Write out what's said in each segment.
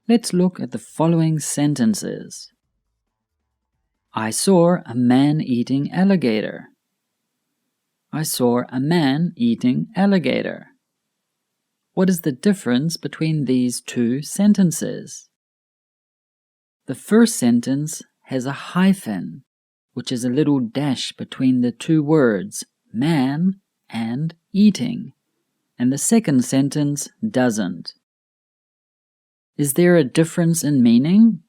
Let's look at the following sentences. I saw a man eating alligator. I saw a man eating alligator. What is the difference between these two sentences? The first sentence has a hyphen, which is a little dash between the two words man and eating, and the second sentence doesn't. Is there a difference in meaning?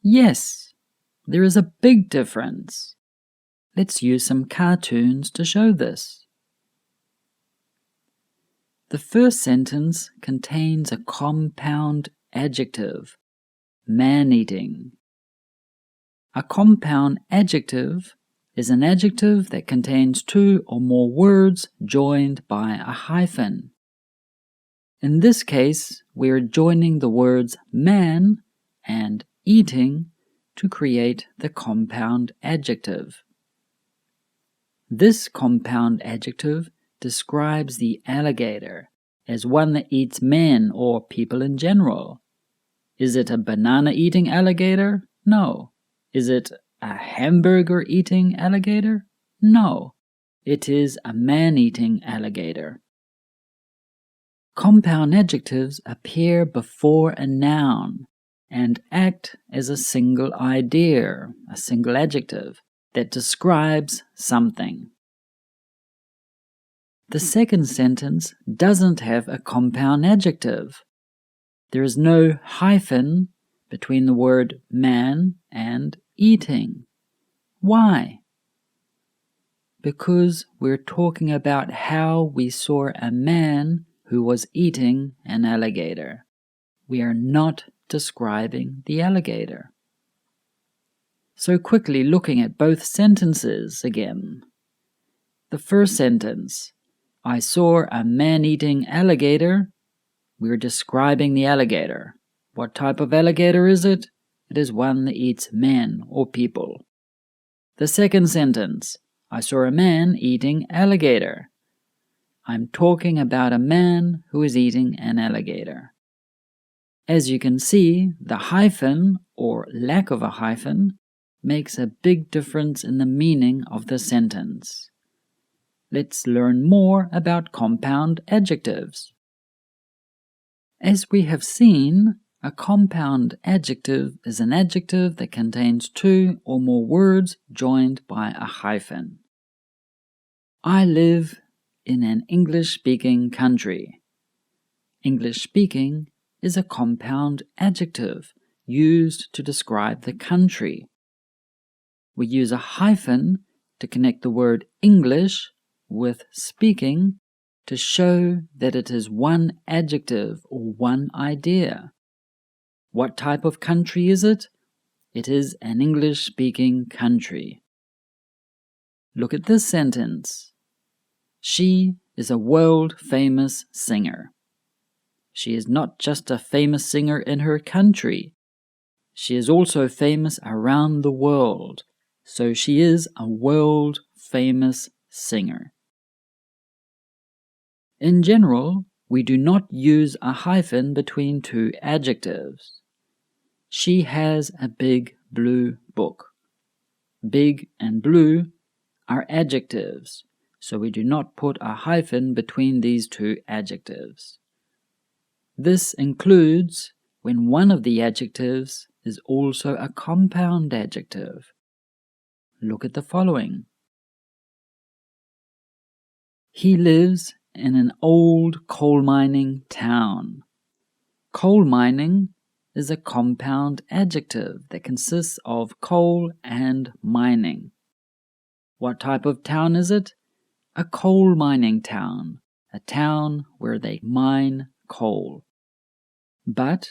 Yes, there is a big difference. Let's use some cartoons to show this. The first sentence contains a compound adjective, man-eating. A compound adjective is an adjective that contains two or more words joined by a hyphen. In this case, we are joining the words man and eating to create the compound adjective. This compound adjective describes the alligator as one that eats men or people in general. Is it a banana-eating alligator? No. Is it a hamburger-eating alligator? No. It is a man-eating alligator. Compound adjectives appear before a noun and act as a single idea, a single adjective, that describes something. The second sentence doesn't have a compound adjective. There is no hyphen between the word man and eating. Why? Because we're talking about how we saw a man who was eating an alligator. We are not describing the alligator. So quickly looking at both sentences again. The first sentence, I saw a man eating alligator. We're describing the alligator. What type of alligator is it? It is one that eats men or people. The second sentence, I saw a man eating alligator. I'm talking about a man who is eating an alligator. As you can see, the hyphen, or lack of a hyphen, makes a big difference in the meaning of the sentence. Let's learn more about compound adjectives. As we have seen, a compound adjective is an adjective that contains two or more words joined by a hyphen. I live in an English-speaking country. English-speaking is a compound adjective used to describe the country. We use a hyphen to connect the word English with speaking to show that it is one adjective or one idea. What type of country is it? It is an English-speaking country. Look at this sentence. She is a world-famous singer. She is not just a famous singer in her country. She is also famous around the world. So she is a world-famous singer. In general, we do not use a hyphen between two adjectives. She has a big blue book. Big and blue are adjectives, so we do not put a hyphen between these two adjectives. This includes when one of the adjectives is also a compound adjective. Look at the following. He lives in an old coal mining town. Coal mining is a compound adjective that consists of coal and mining. What type of town is it? A coal mining town, a town where they mine coal. But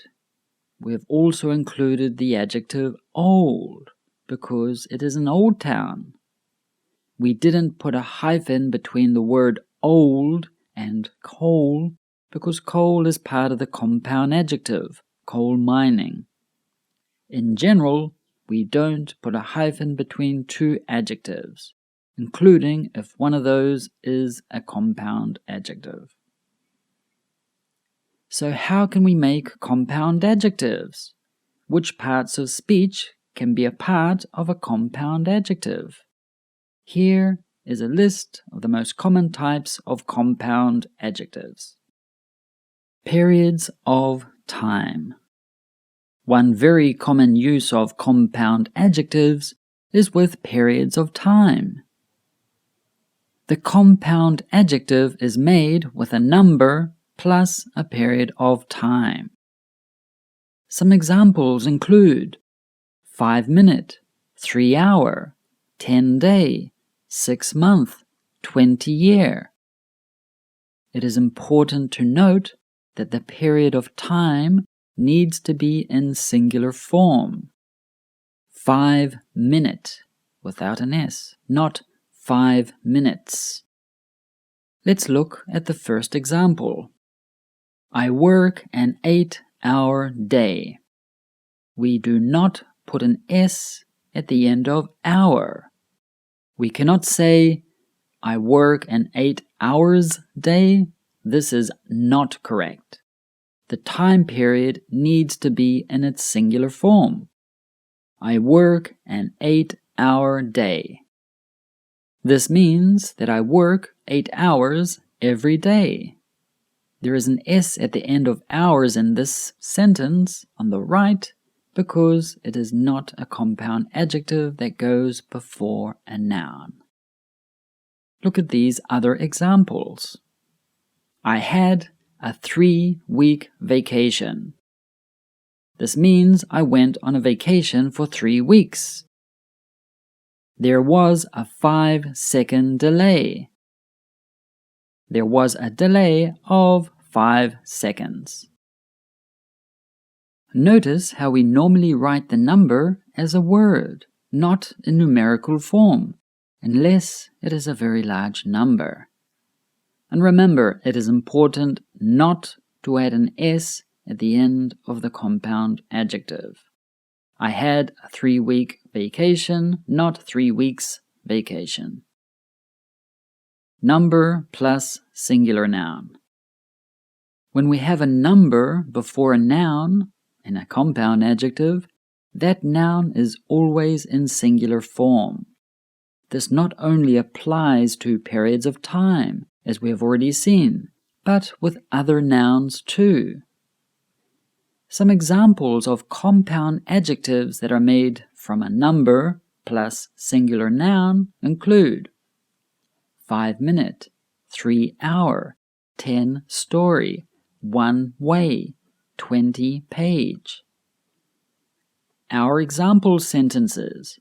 we have also included the adjective old because it is an old town. We didn't put a hyphen between the word old and coal because coal is part of the compound adjective, coal mining. In general, we don't put a hyphen between two adjectives, including if one of those is a compound adjective. So how can we make compound adjectives? Which parts of speech can be a part of a compound adjective? Here is a list of the most common types of compound adjectives. Periods of time. One very common use of compound adjectives is with periods of time. The compound adjective is made with a number plus a period of time. Some examples include 5-minute, 3-hour, 10-day, 6-month, 20-year. It is important to note that the period of time needs to be in singular form. 5-minute without an S, not 5 minutes. Let's look at the first example. I work an 8-hour day. We do not put an S at the end of hour. We cannot say, I work an 8 hours day. This is not correct. The time period needs to be in its singular form. I work an 8-hour day. This means that I work 8 hours every day. There is an S at the end of hours in this sentence on the right because it is not a compound adjective that goes before a noun. Look at these other examples. I had a 3-week vacation. This means I went on a vacation for 3 weeks. There was a 5-second delay. There was a delay of 5 seconds. Notice how we normally write the number as a word, not in numerical form, unless it is a very large number. And remember, it is important not to add an S at the end of the compound adjective. I had a 3-week vacation, not 3 weeks vacation. Number plus singular noun. When we have a number before a noun in a compound adjective, that noun is always in singular form. This not only applies to periods of time, as we have already seen, but with other nouns too. Some examples of compound adjectives that are made from a number plus singular noun include 5-minute, 3-hour, 10-story, 1-way, 20-page. Our example sentences.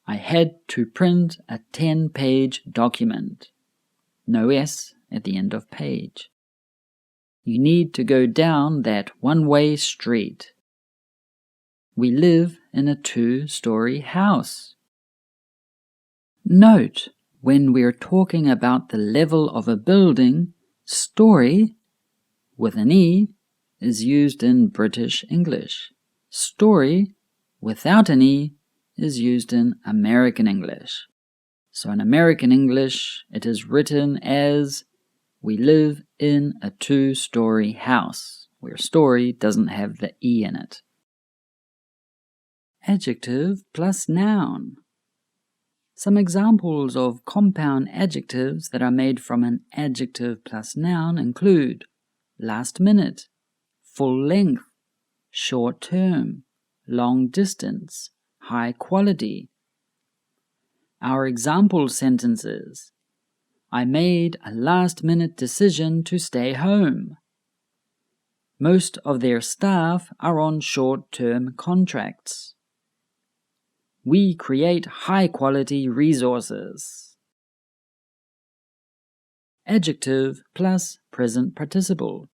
I had to print a 10-page document. No S at the end of page. You need to go down that 1-way street. We live in a 2-story house. Note, when we're talking about the level of a building, story, with an E, is used in British English. Story, without an E, is used in American English. So in American English, it is written as we live in a 2-story house, where story doesn't have the E in it. Adjective plus noun. Some examples of compound adjectives that are made from an adjective plus noun include last minute, full length, short term, long distance, high quality. Our example sentences. I made a last-minute decision to stay home. Most of their staff are on short-term contracts. We create high-quality resources. Adjective plus present participle.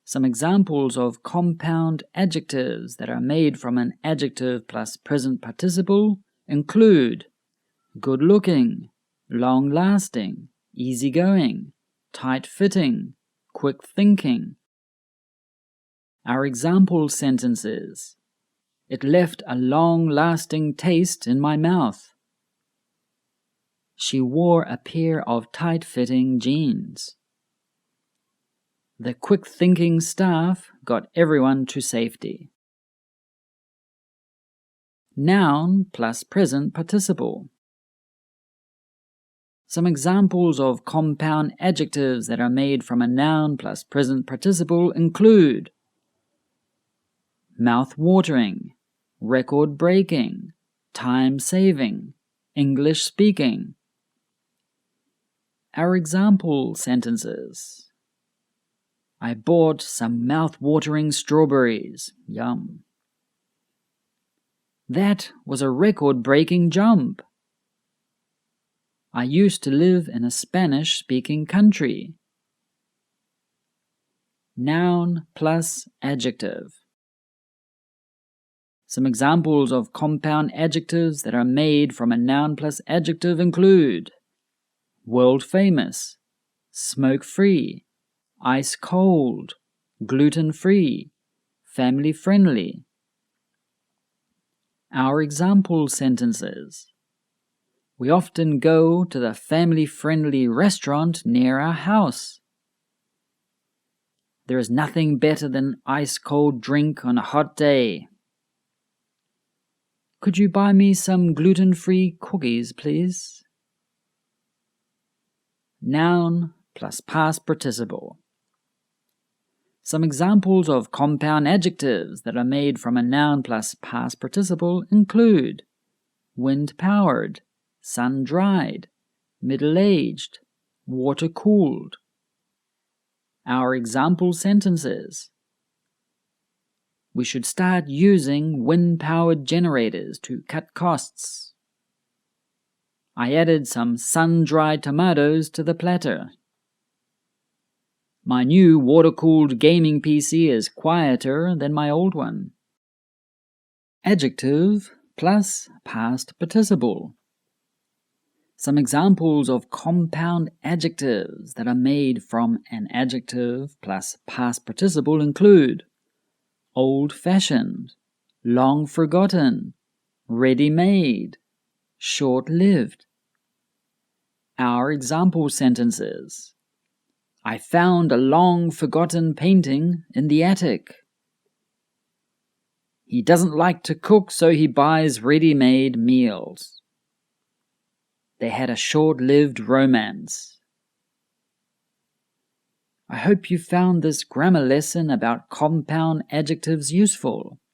Some examples of compound adjectives that are made from an adjective plus present participle include good-looking, long-lasting, easygoing, tight-fitting, quick-thinking. Our example sentences. It left a long-lasting taste in my mouth. She wore a pair of tight-fitting jeans. The quick-thinking staff got everyone to safety. Noun plus present participle. Some examples of compound adjectives that are made from a noun plus present participle include mouth-watering, record-breaking, time-saving, English-speaking. Our example sentences. I bought some mouth-watering strawberries. Yum. That was a record-breaking jump. I used to live in a Spanish-speaking country. Noun plus adjective. Some examples of compound adjectives that are made from a noun plus adjective include world-famous, smoke-free, ice-cold, gluten-free, family-friendly. Our example sentences. We often go to the family-friendly restaurant near our house. There is nothing better than ice-cold drink on a hot day. Could you buy me some gluten-free cookies, please? Noun plus past participle. Some examples of compound adjectives that are made from a noun plus past participle include wind-powered, sun-dried, middle-aged, water-cooled. Our example sentences. We should start using wind-powered generators to cut costs. I added some sun-dried tomatoes to the platter. My new water-cooled gaming PC is quieter than my old one. Adjective plus past participle. Some examples of compound adjectives that are made from an adjective plus past participle include old-fashioned, long-forgotten, ready-made, short-lived. Our example sentences. I found a long-forgotten painting in the attic. He doesn't like to cook, so he buys ready-made meals. They had a short-lived romance. I hope you found this grammar lesson about compound adjectives useful.